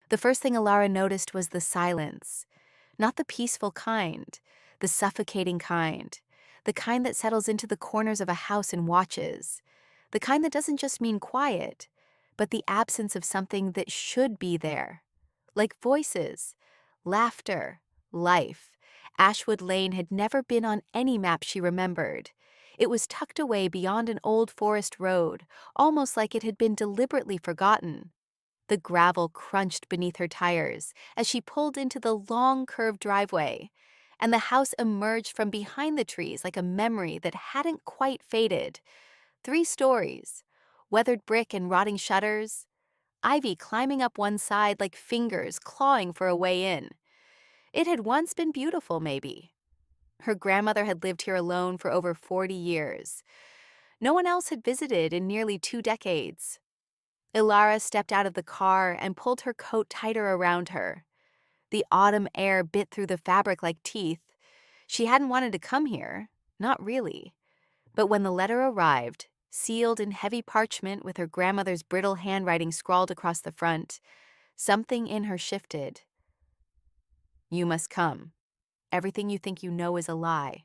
The first thing Elara noticed was the silence. Not the peaceful kind, the suffocating kind, the kind that settles into the corners of a house and watches, the kind that doesn't just mean quiet, but the absence of something that should be there. Like voices, laughter, life. Ashwood Lane had never been on any map she remembered. It was tucked away beyond an old forest road, almost like it had been deliberately forgotten. The gravel crunched beneath her tires as she pulled into the long curved driveway, and the house emerged from behind the trees like a memory that hadn't quite faded. 3 stories, weathered brick and rotting shutters, ivy climbing up one side like fingers clawing for a way in. It had once been beautiful, maybe. Her grandmother had lived here alone for over 40 years. No one else had visited in nearly 2 decades. Elara stepped out of the car and pulled her coat tighter around her. The autumn air bit through the fabric like teeth. She hadn't wanted to come here, not really. But when the letter arrived, sealed in heavy parchment with her grandmother's brittle handwriting scrawled across the front, something in her shifted. "You must come. Everything you think you know is a lie."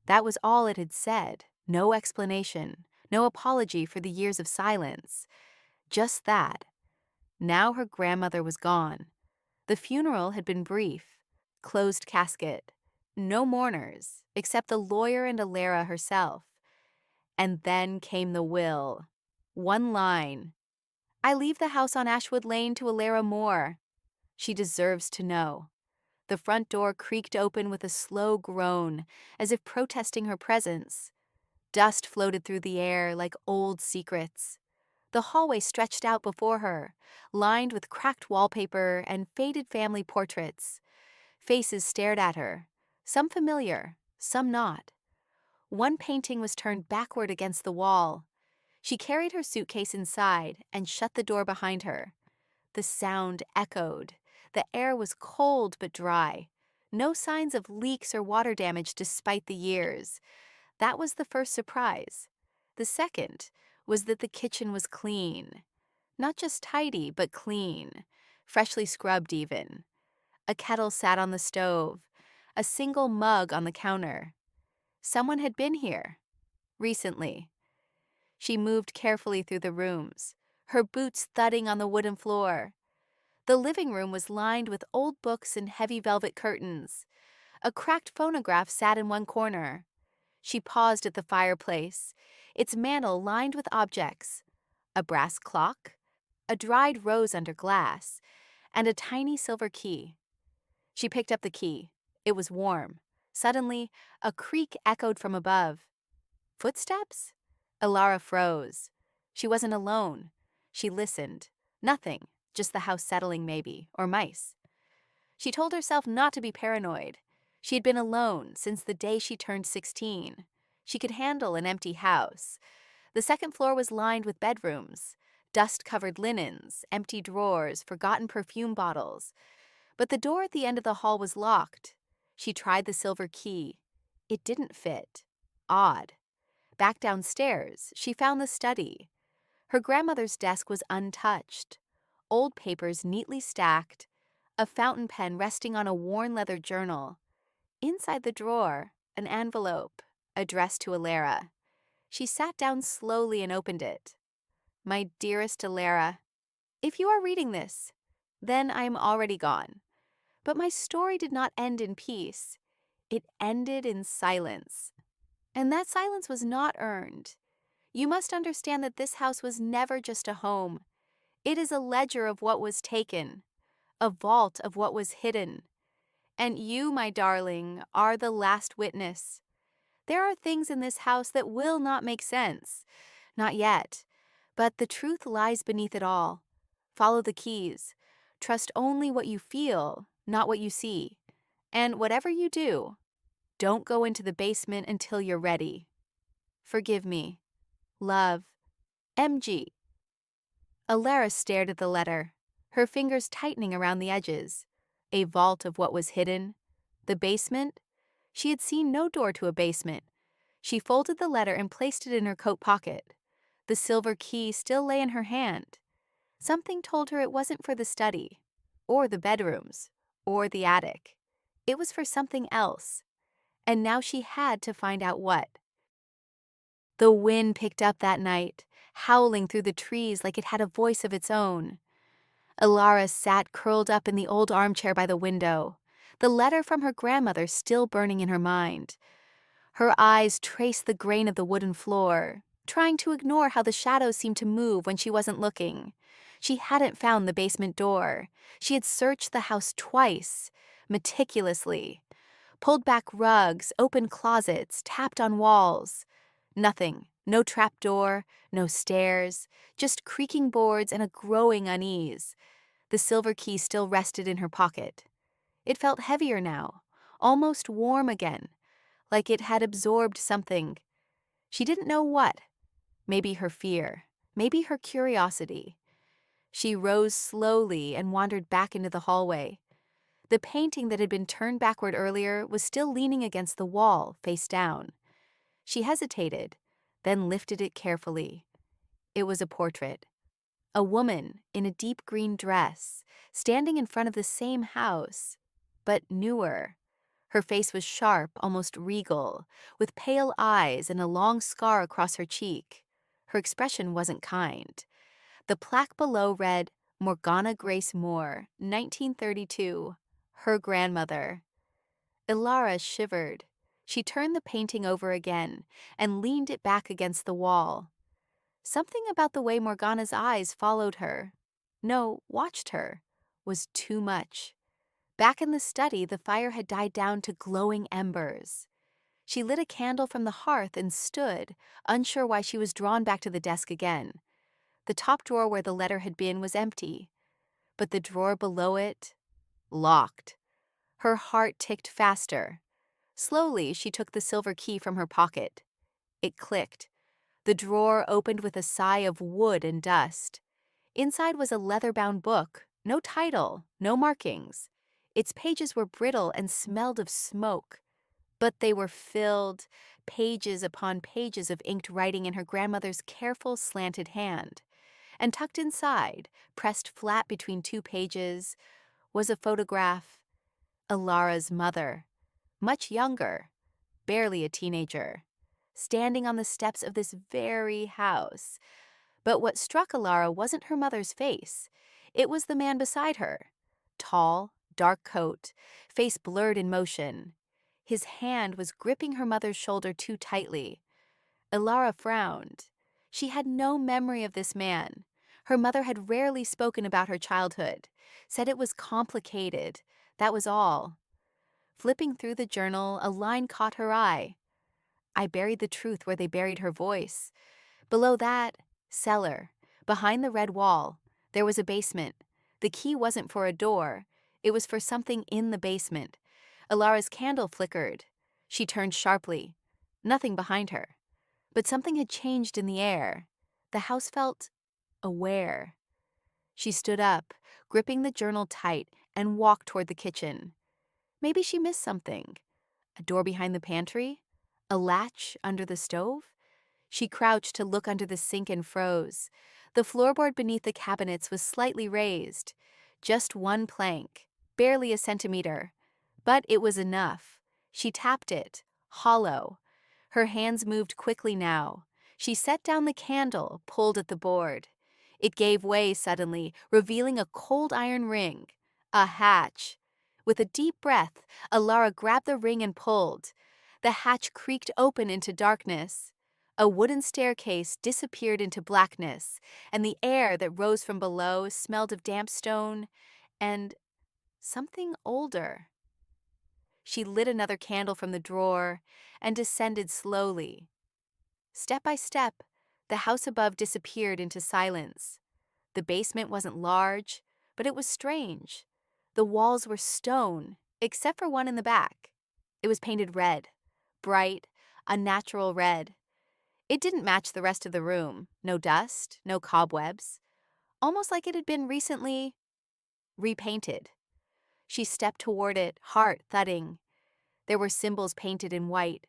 That was all it had said. No explanation, no apology for the years of silence. Just that. Now her grandmother was gone. The funeral had been brief. Closed casket. No mourners, except the lawyer and Elara herself. And then came the will. One line. "I leave the house on Ashwood Lane to Elara Moore. She deserves to know." The front door creaked open with a slow groan, as if protesting her presence. Dust floated through the air like old secrets. The hallway stretched out before her, lined with cracked wallpaper and faded family portraits. Faces stared at her, some familiar, some not. One painting was turned backward against the wall. She carried her suitcase inside and shut the door behind her. The sound echoed. The air was cold but dry. No signs of leaks or water damage despite the years. That was the first surprise. The second was that the kitchen was clean. Not just tidy, but clean. Freshly scrubbed even. A kettle sat on the stove. A single mug on the counter. Someone had been here. Recently. She moved carefully through the rooms, her boots thudding on the wooden floor. The living room was lined with old books and heavy velvet curtains. A cracked phonograph sat in one corner. She paused at the fireplace, its mantel lined with objects. A brass clock, a dried rose under glass, and a tiny silver key. She picked up the key. It was warm. Suddenly, a creak echoed from above. Footsteps? Elara froze. She wasn't alone. She listened. Nothing, just the house settling maybe, or mice. She told herself not to be paranoid. She had been alone since the day she turned 16. She could handle an empty house. The second floor was lined with bedrooms, dust-covered linens, empty drawers, forgotten perfume bottles. But the door at the end of the hall was locked. She tried the silver key. It didn't fit. Odd. Back downstairs, she found the study. Her grandmother's desk was untouched. Old papers neatly stacked, a fountain pen resting on a worn leather journal. Inside the drawer, an envelope, addressed to Elara. She sat down slowly and opened it. "My dearest Elara, if you are reading this, then I am already gone. But my story did not end in peace. It ended in silence. And that silence was not earned. You must understand that this house was never just a home. It is a ledger of what was taken, a vault of what was hidden. And you, my darling, are the last witness. There are things in this house that will not make sense. Not yet. But the truth lies beneath it all. Follow the keys. Trust only what you feel, not what you see. And whatever you do, don't go into the basement until you're ready. Forgive me. Love, MG." Elara stared at the letter, her fingers tightening around the edges. A vault of what was hidden. The basement? She had seen no door to a basement. She folded the letter and placed it in her coat pocket. The silver key still lay in her hand. Something told her it wasn't for the study. or the bedrooms, or the attic. It was for something else, and now she had to find out what. The wind picked up that night, howling through the trees like it had a voice of its own. Elara sat curled up in the old armchair by the window, the letter from her grandmother still burning in her mind. Her eyes traced the grain of the wooden floor, trying to ignore how the shadows seemed to move when she wasn't looking. She hadn't found the basement door. She had searched the house twice, meticulously. Pulled back rugs, opened closets, tapped on walls. Nothing. No trapdoor, no stairs, just creaking boards and a growing unease. The silver key still rested in her pocket. It felt heavier now, almost warm again, like it had absorbed something. She didn't know what. Maybe her fear, maybe her curiosity. She rose slowly and wandered back into the hallway. The painting that had been turned backward earlier was still leaning against the wall, face down. She hesitated, then lifted it carefully. It was a portrait. A woman in a deep green dress, standing in front of the same house, but newer. Her face was sharp, almost regal, with pale eyes and a long scar across her cheek. Her expression wasn't kind. The plaque below read, Morgana Grace Moore, 1932, her grandmother. Elara shivered. She turned the painting over again and leaned it back against the wall. Something about the way Morgana's eyes followed her, no, watched her, was too much. Back in the study, the fire had died down to glowing embers. She lit a candle from the hearth and stood, unsure why she was drawn back to the desk again. The top drawer where the letter had been was empty, but the drawer below it, locked. Her heart ticked faster. Slowly, she took the silver key from her pocket. It clicked. The drawer opened with a sigh of wood and dust. Inside was a leather-bound book, no title, no markings. Its pages were brittle and smelled of smoke. But they were filled, pages upon pages of inked writing in her grandmother's careful, slanted hand. And tucked inside, pressed flat between two pages, was a photograph. Elara's mother, much younger, barely a teenager, standing on the steps of this very house. But what struck Elara wasn't her mother's face. It was the man beside her. Tall, dark coat, face blurred in motion. His hand was gripping her mother's shoulder too tightly. Elara frowned. She had no memory of this man. Her mother had rarely spoken about her childhood, said it was complicated. That was all. Flipping through the journal, a line caught her eye. I buried the truth where they buried her voice. Below that, cellar. Behind the red wall, there was a basement. The key wasn't for a door. It was for something in the basement. Elara's candle flickered. She turned sharply. Nothing behind her. But something had changed in the air. The house felt aware. She stood up, gripping the journal tight, and walked toward the kitchen. Maybe she missed something. A door behind the pantry? A latch under the stove? She crouched to look under the sink and froze. The floorboard beneath the cabinets was slightly raised. Just one plank, barely a centimeter. But it was enough. She tapped it, hollow. Her hands moved quickly now. She set down the candle, pulled at the board. It gave way suddenly, revealing a cold iron ring. A hatch. With a deep breath, Elara grabbed the ring and pulled. The hatch creaked open into darkness. A wooden staircase disappeared into blackness, and the air that rose from below smelled of damp stone and something older. She lit another candle from the drawer and descended slowly. Step by step, the house above disappeared into silence. The basement wasn't large, but it was strange. The walls were stone, except for one in the back. It was painted red, bright, unnatural red. It didn't match the rest of the room. No dust, no cobwebs. Almost like it had been recently repainted. She stepped toward it, heart thudding. There were symbols painted in white,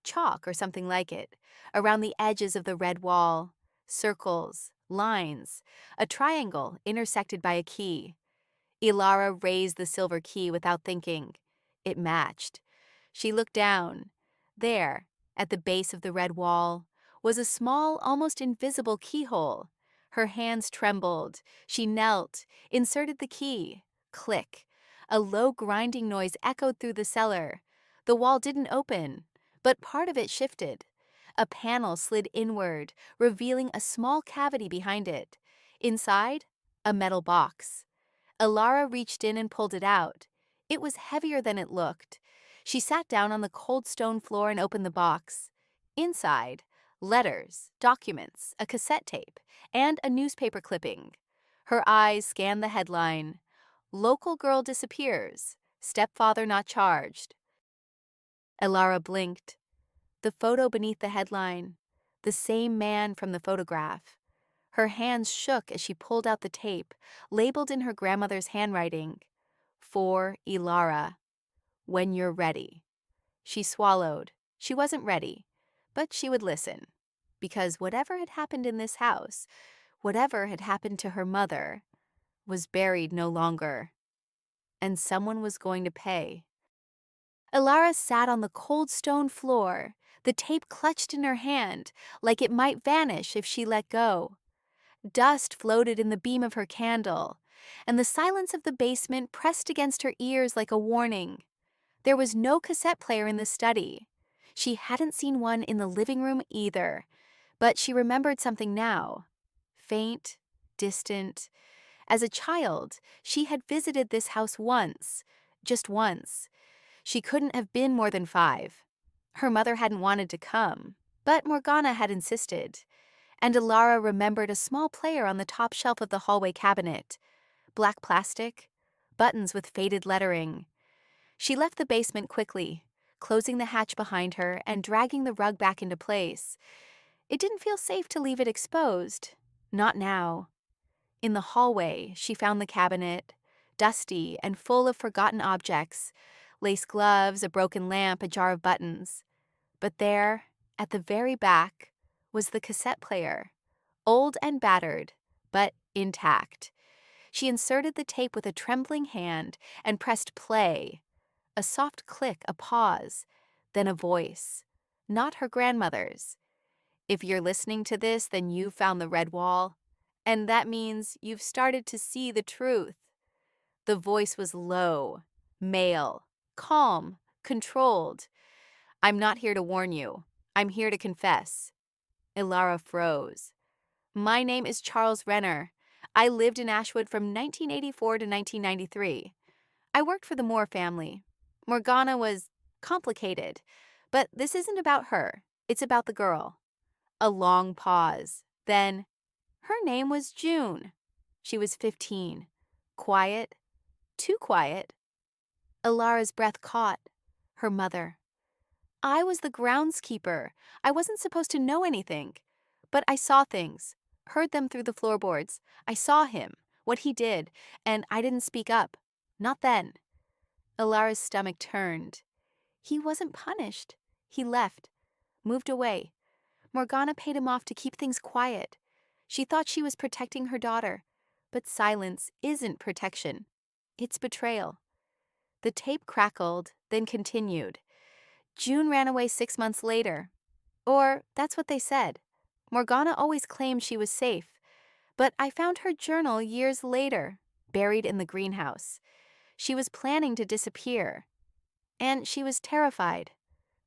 chalk or something like it, around the edges of the red wall. Circles, lines, a triangle intersected by a key. Elara raised the silver key without thinking. It matched. She looked down. There, at the base of the red wall, was a small, almost invisible keyhole. Her hands trembled. She knelt, inserted the key. Click. A low grinding noise echoed through the cellar. The wall didn't open, but part of it shifted. A panel slid inward, revealing a small cavity behind it. Inside, a metal box. Elara reached in and pulled it out. It was heavier than it looked. She sat down on the cold stone floor and opened the box. Inside, letters, documents, a cassette tape, and a newspaper clipping. Her eyes scanned the headline, "Local girl disappears. Stepfather not charged." Elara blinked. The photo beneath the headline, the same man from the photograph. Her hands shook as she pulled out the tape, labeled in her grandmother's handwriting, "For Elara, when you're ready." She swallowed. She wasn't ready, but she would listen. Because whatever had happened in this house, whatever had happened to her mother, was buried no longer. And someone was going to pay. Elara sat on the cold stone floor, the tape clutched in her hand, like it might vanish if she let go. Dust floated in the beam of her candle, and the silence of the basement pressed against her ears like a warning. There was no cassette player in the study. She hadn't seen one in the living room either, but she remembered something now. Faint, distant. As a child, she had visited this house once, just once. She couldn't have been more than 5. Her mother hadn't wanted to come, but Morgana had insisted. And Elara remembered a small player on the top shelf of the hallway cabinet. Black plastic, buttons with faded lettering. She left the basement quickly, closing the hatch behind her and dragging the rug back into place. It didn't feel safe to leave it exposed. Not now. In the hallway, she found the cabinet, dusty and full of forgotten objects, lace gloves, a broken lamp, a jar of buttons. But there, at the very back, was the cassette player, old and battered, but intact. She inserted the tape with a trembling hand and pressed play. A soft click, a pause, then a voice. Not her grandmother's. "If you're listening to this, then you've found the red wall, and that means you've started to see the truth." The voice was low, male, calm, controlled. "I'm not here to warn you. I'm here to confess." Elara froze. "My name is Charles Renner. I lived in Ashwood from 1984 to 1993. I worked for the Moore family. Morgana was complicated, but this isn't about her. It's about the girl." A long pause. Then, "Her name was June. She was 15. Quiet. Too quiet." Elara's breath caught. Her mother. "I was the groundskeeper. I wasn't supposed to know anything. But I saw things, heard them through the floorboards. I saw him, what he did, and I didn't speak up. Not then." Elara's stomach turned. He wasn't punished. He left, moved away. Morgana paid him off to keep things quiet. She thought she was protecting her daughter, but silence isn't protection. It's betrayal. The tape crackled, then continued. "June ran away 6 months later. Or, that's what they said. Morgana always claimed she was safe. But I found her journal years later, buried in the greenhouse. She was planning to disappear. And she was terrified."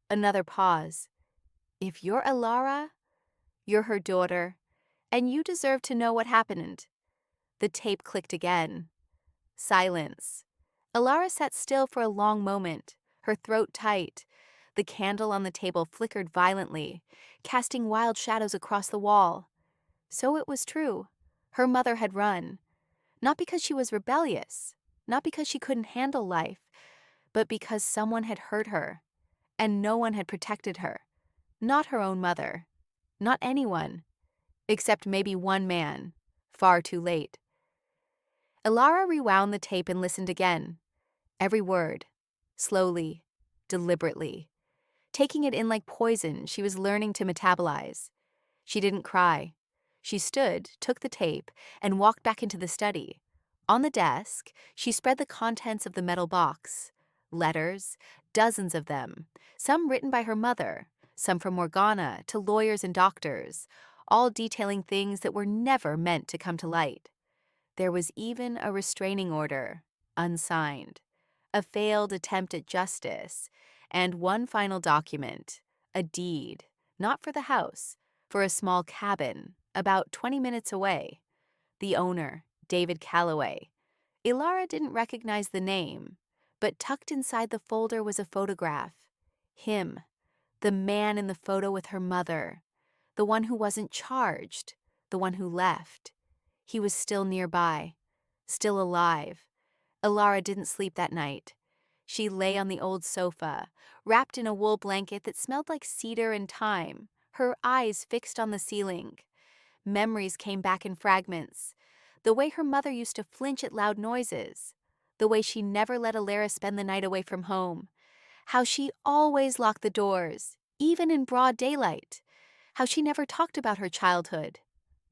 Another pause. "If you're Elara, you're her daughter, and you deserve to know what happened." The tape clicked again. Silence. Elara sat still for a long moment, her throat tight. The candle on the table flickered violently, casting wild shadows across the wall. So it was true. Her mother had run. Not because she was rebellious, not because she couldn't handle life, but because someone had hurt her, and no one had protected her. Not her own mother. Not anyone. Except maybe one man. Far too late. Elara rewound the tape and listened again. Every word. Slowly. Deliberately. Taking it in like poison she was learning to metabolize. She didn't cry. She stood, took the tape, and walked back into the study. On the desk, she spread the contents of the metal box. Letters, dozens of them, some written by her mother, some from Morgana to lawyers and doctors, all detailing things that were never meant to come to light. There was even a restraining order, unsigned, a failed attempt at justice, and one final document, a deed, not for the house, for a small cabin, about 20 minutes away. The owner, David Calloway. Elara didn't recognize the name, but tucked inside the folder was a photograph. Him, the man in the photo with her mother, the one who wasn't charged, the one who left. He was still nearby, still alive. Elara didn't sleep that night. She lay on the old sofa, wrapped in a wool blanket that smelled like cedar and thyme, her eyes fixed on the ceiling. Memories came back in fragments. The way her mother used to flinch at loud noises. The way she never let Elara spend the night away from home. How she always locked the doors, even in broad daylight. How she never talked about her childhood.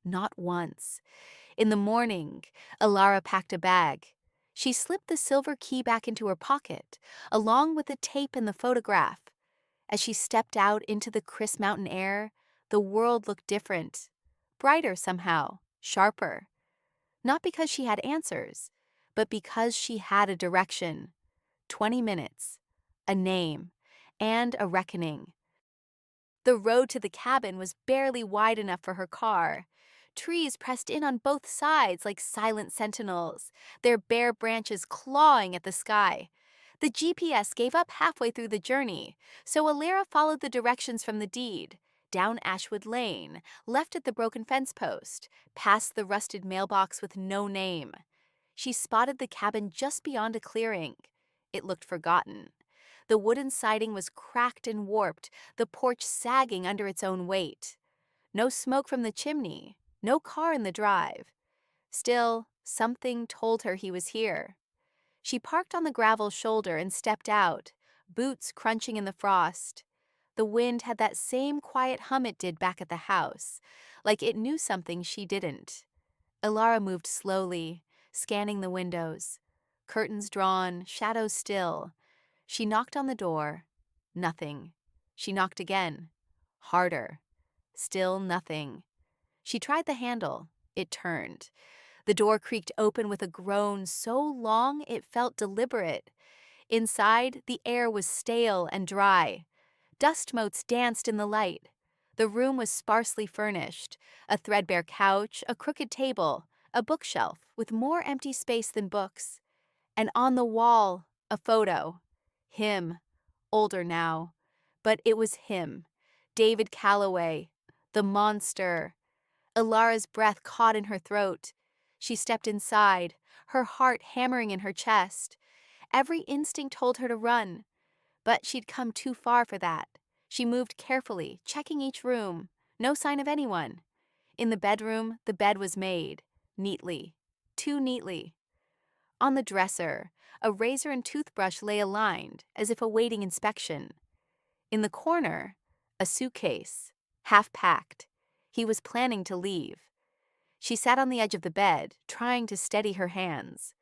Not once. In the morning, Elara packed a bag. She slipped the silver key back into her pocket, along with the tape and the photograph. As she stepped out into the crisp mountain air, the world looked different. Brighter somehow, sharper. Not because she had answers, but because she had a direction. 20 minutes, a name, and a reckoning. The road to the cabin was barely wide enough for her car. Trees pressed in on both sides like silent sentinels, their bare branches clawing at the sky. The GPS gave up halfway through the journey, so Elara followed the directions from the deed, down Ashwood Lane, left at the broken fence post, past the rusted mailbox with no name. She spotted the cabin just beyond a clearing. It looked forgotten. The wooden siding was cracked and warped, the porch sagging under its own weight. No smoke from the chimney, no car in the drive. Still, something told her he was here. She parked on the gravel shoulder and stepped out, boots crunching in the frost. The wind had that same quiet hum it did back at the house, like it knew something she didn't. Elara moved slowly, scanning the windows. Curtains drawn, shadows still. She knocked on the door. Nothing. She knocked again. Harder. Still nothing. She tried the handle. It turned. The door creaked open with a groan so long it felt deliberate. Inside, the air was stale and dry. Dust motes danced in the light. The room was sparsely furnished. A threadbare couch, a crooked table, a bookshelf with more empty space than books. And on the wall, a photo. Him. Older now. But it was him. David Calloway. The monster. Elara's breath caught in her throat. She stepped inside, her heart hammering in her chest. Every instinct told her to run, but she'd come too far for that. She moved carefully, checking each room. No sign of anyone. In the bedroom, the bed was made. Neatly. Too neatly. On the dresser, a razor and toothbrush lay aligned, as if awaiting inspection. In the corner, a suitcase, half packed. He was planning to leave. She sat on the edge of the bed, trying to steady her hands.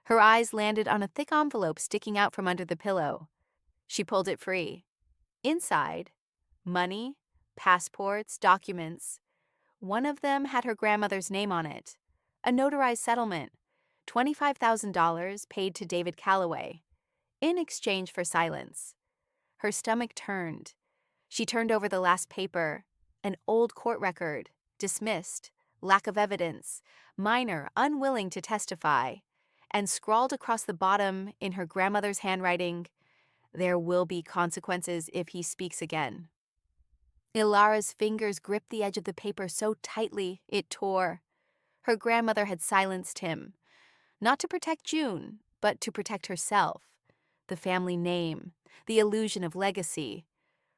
Her eyes landed on a thick envelope sticking out from under the pillow. She pulled it free. Inside, money, passports, documents. One of them had her grandmother's name on it. A notarized settlement, $25,000 paid to David Calloway, in exchange for silence. Her stomach turned. She turned over the last paper, an old court record, dismissed, lack of evidence, minor unwilling to testify, and scrawled across the bottom in her grandmother's handwriting, "There will be consequences if he speaks again." Elara's fingers gripped the edge of the paper so tightly it tore. Her grandmother had silenced him, not to protect June, but to protect herself. The family name, the illusion of legacy.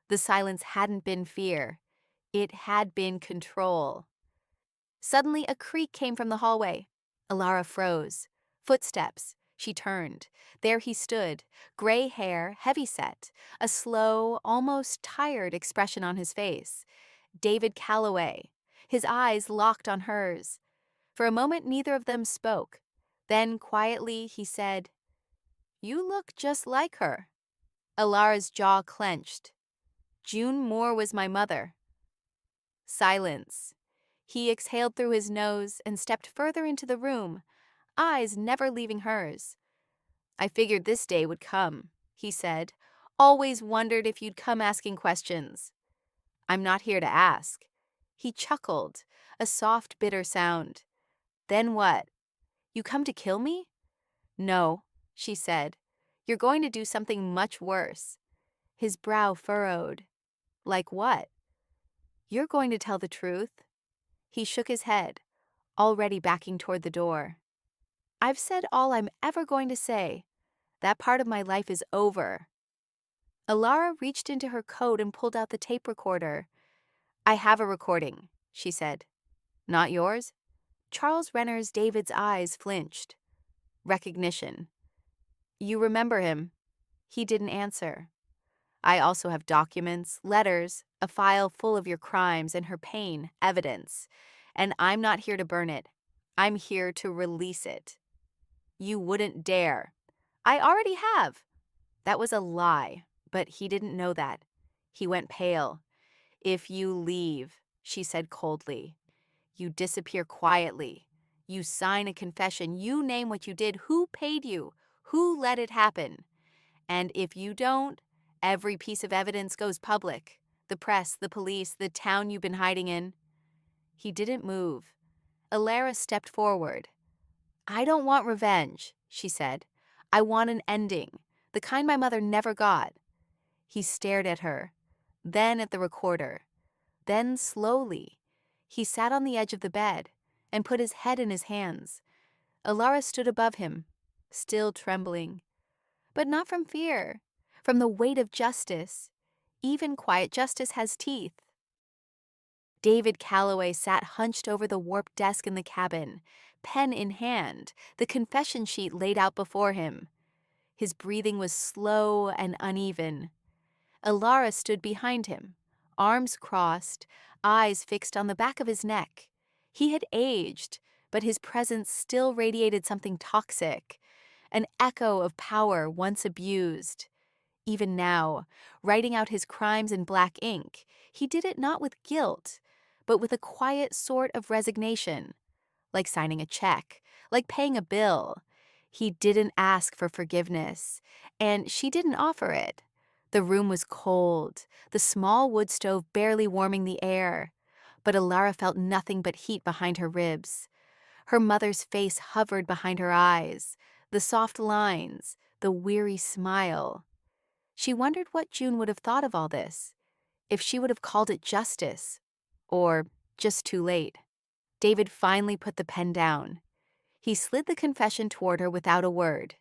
The silence hadn't been fear. It had been control. Suddenly, a creak came from the hallway. Elara froze. Footsteps. She turned. There he stood, gray hair, heavy-set, a slow, almost tired expression on his face. David Calloway, his eyes locked on hers. For a moment, neither of them spoke. Then, quietly, he said, "You look just like her." Elara's jaw clenched. June Moore was my mother. Silence. He exhaled through his nose and stepped further into the room, eyes never leaving hers. "I figured this day would come," he said. "Always wondered if you'd come asking questions." "I'm not here to ask." He chuckled, a soft, bitter sound. "Then what? You come to kill me?" "No," she said. "You're going to do something much worse." His brow furrowed. "Like what?" "You're going to tell the truth." He shook his head, already backing toward the door. "I've said all I'm ever going to say. That part of my life is over." Elara reached into her coat and pulled out the tape recorder. "I have a recording," she said. "Not yours?" Charles Renner's David's eyes flinched. Recognition. "You remember him?" He didn't answer. "I also have documents, letters, a file full of your crimes and her pain, evidence. And I'm not here to burn it. I'm here to release it." "You wouldn't dare." "I already have." That was a lie, but he didn't know that. He went pale. "If you leave," she said coldly, "you disappear quietly. You sign a confession. You name what you did, who paid you, who let it happen. And if you don't, every piece of evidence goes public. The press, the police, the town you've been hiding in." He didn't move. Elara stepped forward. "I don't want revenge," she said. "I want an ending, the kind my mother never got." He stared at her, then at the recorder. Then, slowly, he sat on the edge of the bed and put his head in his hands. Elara stood above him, still trembling. But not from fear, from the weight of justice. Even quiet justice has teeth. David Calloway sat hunched over the warped desk in the cabin, pen in hand, the confession sheet laid out before him. His breathing was slow and uneven. Elara stood behind him, arms crossed, eyes fixed on the back of his neck. He had aged, but his presence still radiated something toxic, an echo of power once abused. Even now, writing out his crimes in black ink, he did it not with guilt, but with a quiet sort of resignation, like signing a check, like paying a bill. He didn't ask for forgiveness, and she didn't offer it. The room was cold, the small wood stove barely warming the air, but Elara felt nothing but heat behind her ribs. Her mother's face hovered behind her eyes, the soft lines, the weary smile. She wondered what June would have thought of all this, if she would have called it justice, or just too late. David finally put the pen down. He slid the confession toward her without a word.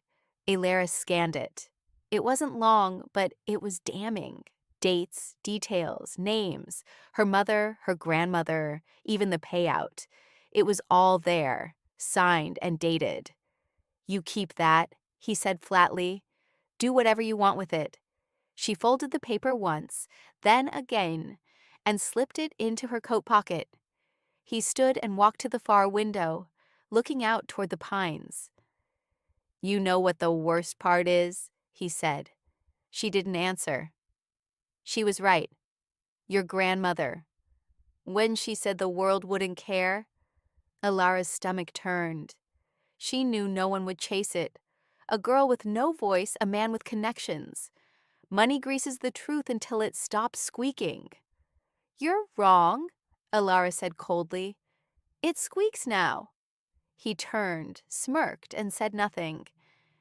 Elara scanned it. It wasn't long, but it was damning. Dates, details, names, her mother, her grandmother, even the payout. It was all there, signed and dated. "You keep that," he said flatly. "Do whatever you want with it." She folded the paper once, then again, and slipped it into her coat pocket. He stood and walked to the far window, looking out toward the pines. "You know what the worst part is?" he said. She didn't answer. "She was right. Your grandmother. When she said the world wouldn't care." Elara's stomach turned. She knew no one would chase it. A girl with no voice, a man with connections. Money greases the truth until it stops squeaking. "You're wrong," Elara said coldly. "It squeaks now." He turned, smirked, and said nothing.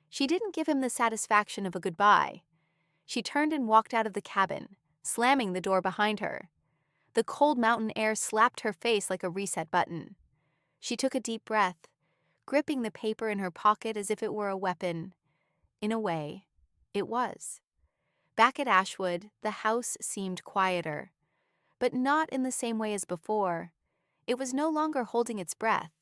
She didn't give him the satisfaction of a goodbye. She turned and walked out of the cabin, slamming the door behind her. The cold mountain air slapped her face like a reset button. She took a deep breath, gripping the paper in her pocket as if it were a weapon. In a way, it was. Back at Ashwood, the house seemed quieter, but not in the same way as before. It was no longer holding its breath.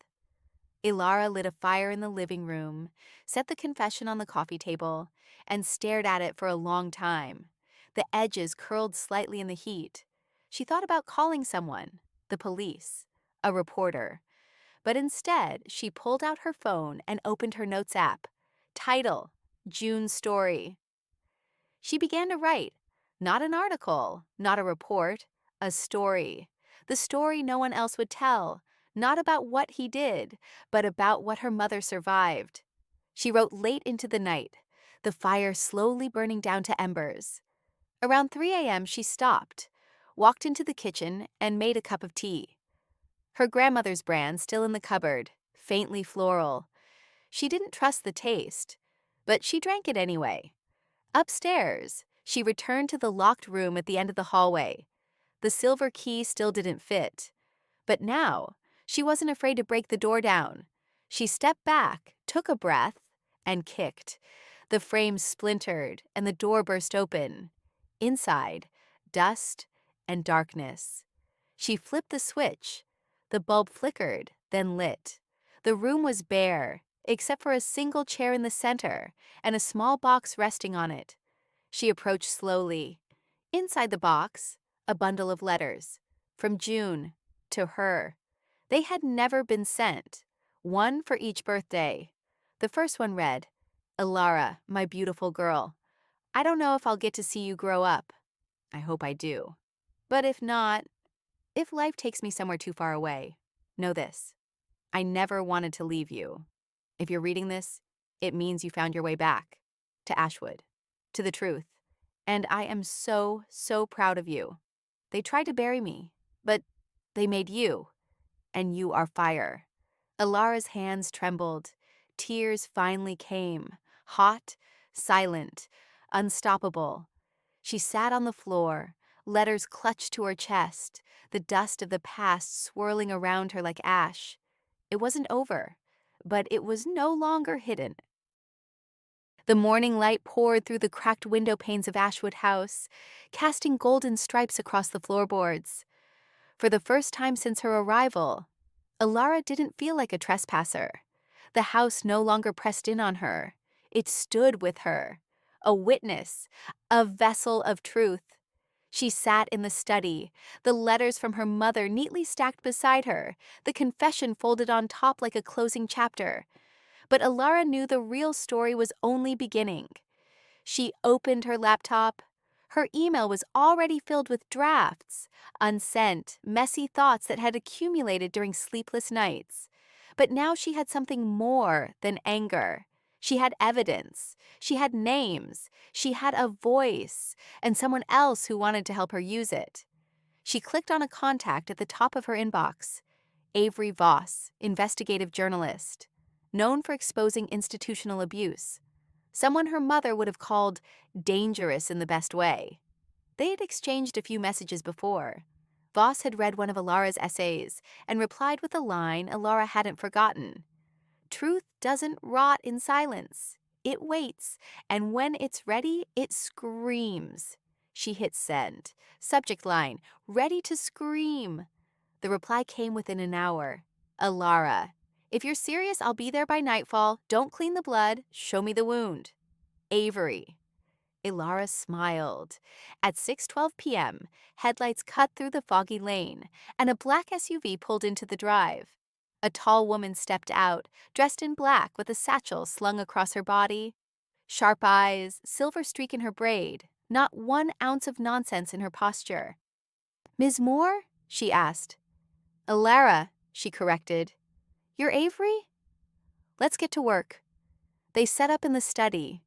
Elara lit a fire in the living room, set the confession on the coffee table, and stared at it for a long time. The edges curled slightly in the heat. She thought about calling someone, the police, a reporter, But instead, she pulled out her phone and opened her notes app. Title: June's Story. She began to write. Not an article, not a report, a story. The story no one else would tell. Not about what he did, but about what her mother survived. She wrote late into the night, the fire slowly burning down to embers. Around 3 a.m., she stopped, walked into the kitchen, and made a cup of tea. Her grandmother's brand still in the cupboard, faintly floral. She didn't trust the taste, but she drank it anyway. Upstairs, she returned to the locked room at the end of the hallway. The silver key still didn't fit. But now, she wasn't afraid to break the door down. She stepped back, took a breath, and kicked. The frame splintered, and the door burst open. Inside, dust and darkness. She flipped the switch. The bulb flickered, then lit. The room was bare, except for a single chair in the center and a small box resting on it. She approached slowly. Inside the box, a bundle of letters. From June, to her. They had never been sent. One for each birthday. The first one read, "Elara, my beautiful girl. I don't know if I'll get to see you grow up. I hope I do. But if not, if life takes me somewhere too far away, know this. I never wanted to leave you. If you're reading this, it means you found your way back. To Ashwood. To the truth. And I am so, so proud of you. They tried to bury me, but they made you. And you are fire." Elara's hands trembled. Tears finally came. Hot, silent, unstoppable. She sat on the floor, letters clutched to her chest, the dust of the past swirling around her like ash. It wasn't over, but it was no longer hidden. The morning light poured through the cracked window panes of Ashwood House, casting golden stripes across the floorboards. For the first time since her arrival, Elara didn't feel like a trespasser. The house no longer pressed in on her. It stood with her, a witness, a vessel of truth. She sat in the study, the letters from her mother neatly stacked beside her, the confession folded on top like a closing chapter. But Elara knew the real story was only beginning. She opened her laptop. Her email was already filled with drafts, unsent, messy thoughts that had accumulated during sleepless nights. But now she had something more than anger. She had evidence. She had names. She had a voice, and someone else who wanted to help her use it. She clicked on a contact at the top of her inbox. Avery Voss, investigative journalist, known for exposing institutional abuse. Someone her mother would have called dangerous in the best way. They had exchanged a few messages before. Voss had read one of Elara's essays and replied with a line Elara hadn't forgotten. Truth doesn't rot in silence. It waits, and when it's ready, it screams. She hit send. Subject line, ready to scream. The reply came within an hour. Elara, if you're serious, I'll be there by nightfall. Don't clean the blood. Show me the wound. Avery. Elara smiled. At 6:12 p.m., headlights cut through the foggy lane, and a black SUV pulled into the drive. A tall woman stepped out, dressed in black with a satchel slung across her body. Sharp eyes, silver streak in her braid, not 1 ounce of nonsense in her posture. "Ms. Moore?" she asked. "Elara," she corrected. "You're Avery?" "Let's get to work." They set up in the study.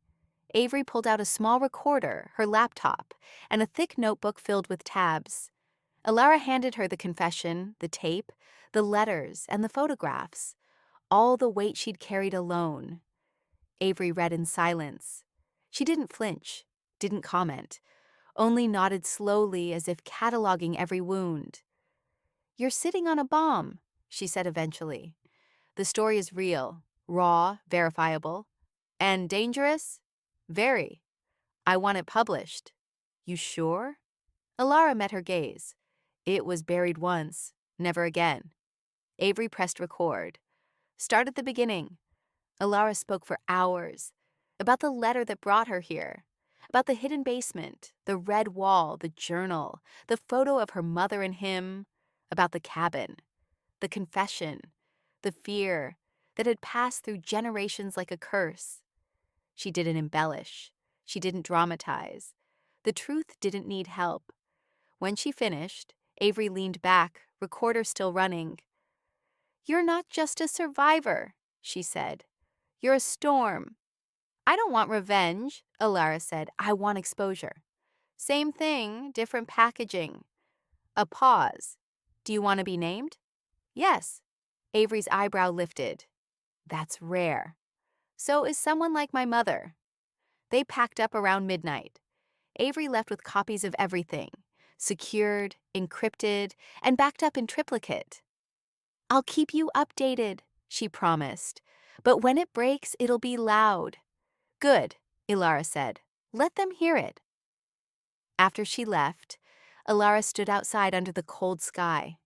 Avery pulled out a small recorder, her laptop, and a thick notebook filled with tabs. Elara handed her the confession, the tape, the letters, and the photographs, all the weight she'd carried alone. Avery read in silence. She didn't flinch, didn't comment, only nodded slowly as if cataloging every wound. "You're sitting on a bomb," she said eventually. "The story is real, raw, verifiable, and dangerous? Very. I want it published." "You sure?" Elara met her gaze. "It was buried once, never again." Avery pressed record. "Start at the beginning." Elara spoke for hours. About the letter that brought her here. About the hidden basement, the red wall, the journal, the photo of her mother and him. About the cabin. The confession. the fear that had passed through generations like a curse. She didn't embellish. She didn't dramatize. The truth didn't need help. When she finished, Avery leaned back, recorder still running. "You're not just a survivor," she said. "You're a storm." "I don't want revenge," Elara said. "I want exposure." "Same thing, different packaging." A pause. "Do you want to be named?" "Yes." Avery's eyebrow lifted. "That's rare." "So is someone like my mother." They packed up around midnight. Avery left with copies of everything, secured, encrypted, and backed up in triplicate. "I'll keep you updated," she promised. "But when it breaks, it'll be loud." "Good," Elara said. "Let them hear it." After she left, Elara stood outside under the cold sky.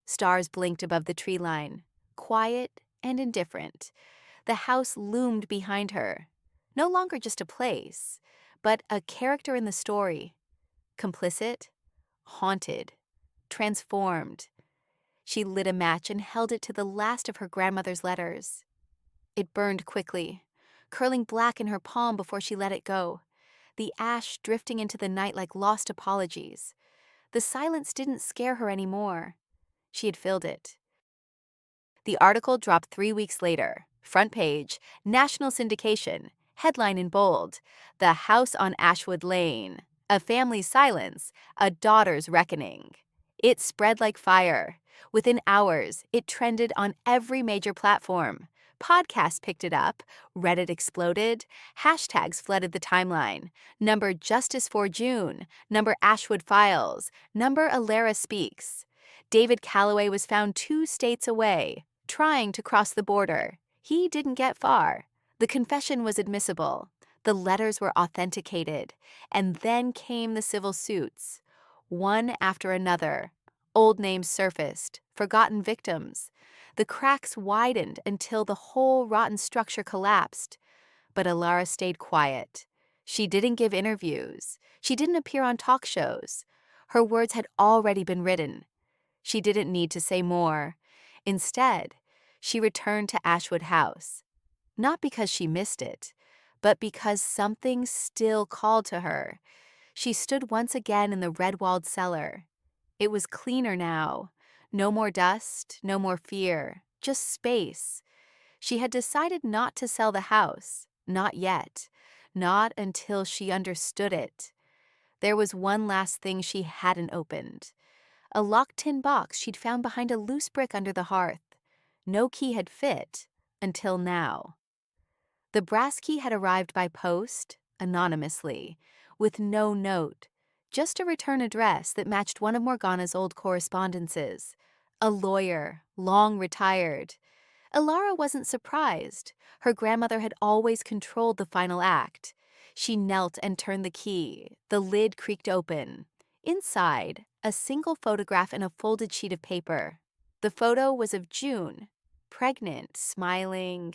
Stars blinked above the tree line, quiet and indifferent. The house loomed behind her, no longer just a place, but a character in the story. Complicit, haunted, transformed. She lit a match and held it to the last of her grandmother's letters. It burned quickly, curling black in her palm before she let it go, the ash drifting into the night like lost apologies. The silence didn't scare her anymore. She had filled it. The article dropped 3 weeks later. Front page, national syndication, headline in bold, "The House on Ashwood Lane. A Family's Silence, a Daughter's Reckoning." It spread like fire. Within hours, it trended on every major platform. Podcasts picked it up, Reddit exploded, hashtags flooded the timeline. Number Justice for June, number Ashwood Files, number Elara Speaks. David Calloway was found 2 states away, trying to cross the border. He didn't get far. The confession was admissible. The letters were authenticated. And then came the civil suits. One after another. Old names surfaced, forgotten victims. The cracks widened until the whole rotten structure collapsed. But Elara stayed quiet. She didn't give interviews. She didn't appear on talk shows. Her words had already been written. She didn't need to say more. Instead, she returned to Ashwood House. Not because she missed it, but because something still called to her. She stood once again in the red-walled cellar. It was cleaner now. No more dust, no more fear, just space. She had decided not to sell the house, not yet, not until she understood it. There was one last thing she hadn't opened. A locked tin box she'd found behind a loose brick under the hearth. No key had fit, until now. The brass key had arrived by post, anonymously, with no note, just a return address that matched one of Morgana's old correspondences. A lawyer, long retired. Elara wasn't surprised. Her grandmother had always controlled the final act. She knelt and turned the key. The lid creaked open. Inside, a single photograph in a folded sheet of paper. The photo was of June, pregnant, smiling,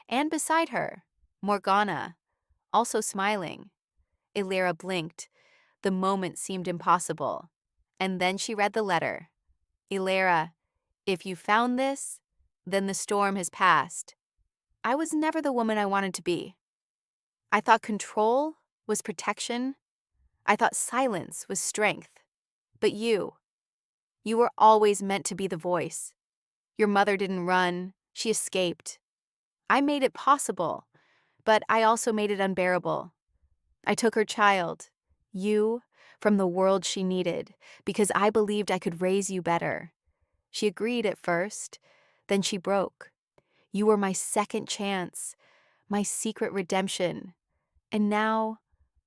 and beside her, Morgana, also smiling. Elara blinked. The moment seemed impossible. And then she read the letter. "Elara, if you found this, then the storm has passed. I was never the woman I wanted to be. I thought control was protection. I thought silence was strength. But you were always meant to be the voice. Your mother didn't run, she escaped. I made it possible, but I also made it unbearable. I took her child, you, from the world she needed, because I believed I could raise you better. She agreed at first, then she broke. You were my second chance, my secret redemption, and now,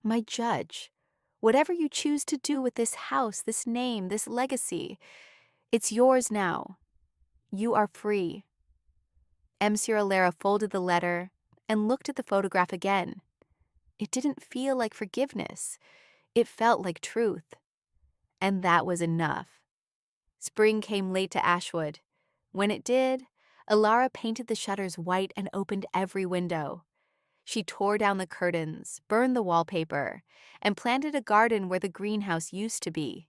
my judge. Whatever you choose to do with this house, this name, this legacy, it's yours now. You are free." Monsieur Elara folded the letter and looked at the photograph again. It didn't feel like forgiveness. It felt like truth. And that was enough. Spring came late to Ashwood. When it did, Elara painted the shutters white and opened every window. She tore down the curtains, burned the wallpaper, and planted a garden where the greenhouse used to be.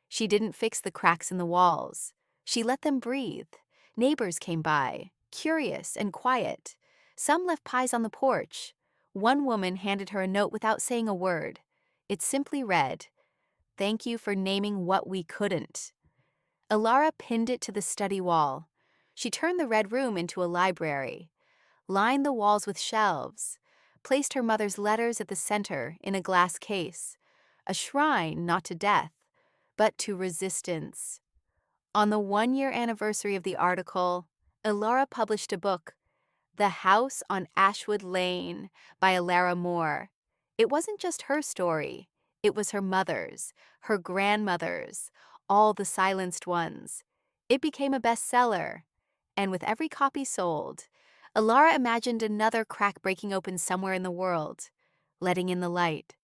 She didn't fix the cracks in the walls. She let them breathe. Neighbors came by, curious and quiet. Some left pies on the porch. One woman handed her a note without saying a word. It simply read, "Thank you for naming what we couldn't." Elara pinned it to the study wall. She turned the red room into a library, lined the walls with shelves, placed her mother's letters at the center in a glass case, a shrine not to death, but to resistance. On the 1-year anniversary of the article, Elara published a book, The House on Ashwood Lane by Elara Moore. It wasn't just her story. It was her mother's, her grandmother's, all the silenced ones. It became a bestseller. And with every copy sold, Elara imagined another crack breaking open somewhere in the world, letting in the light.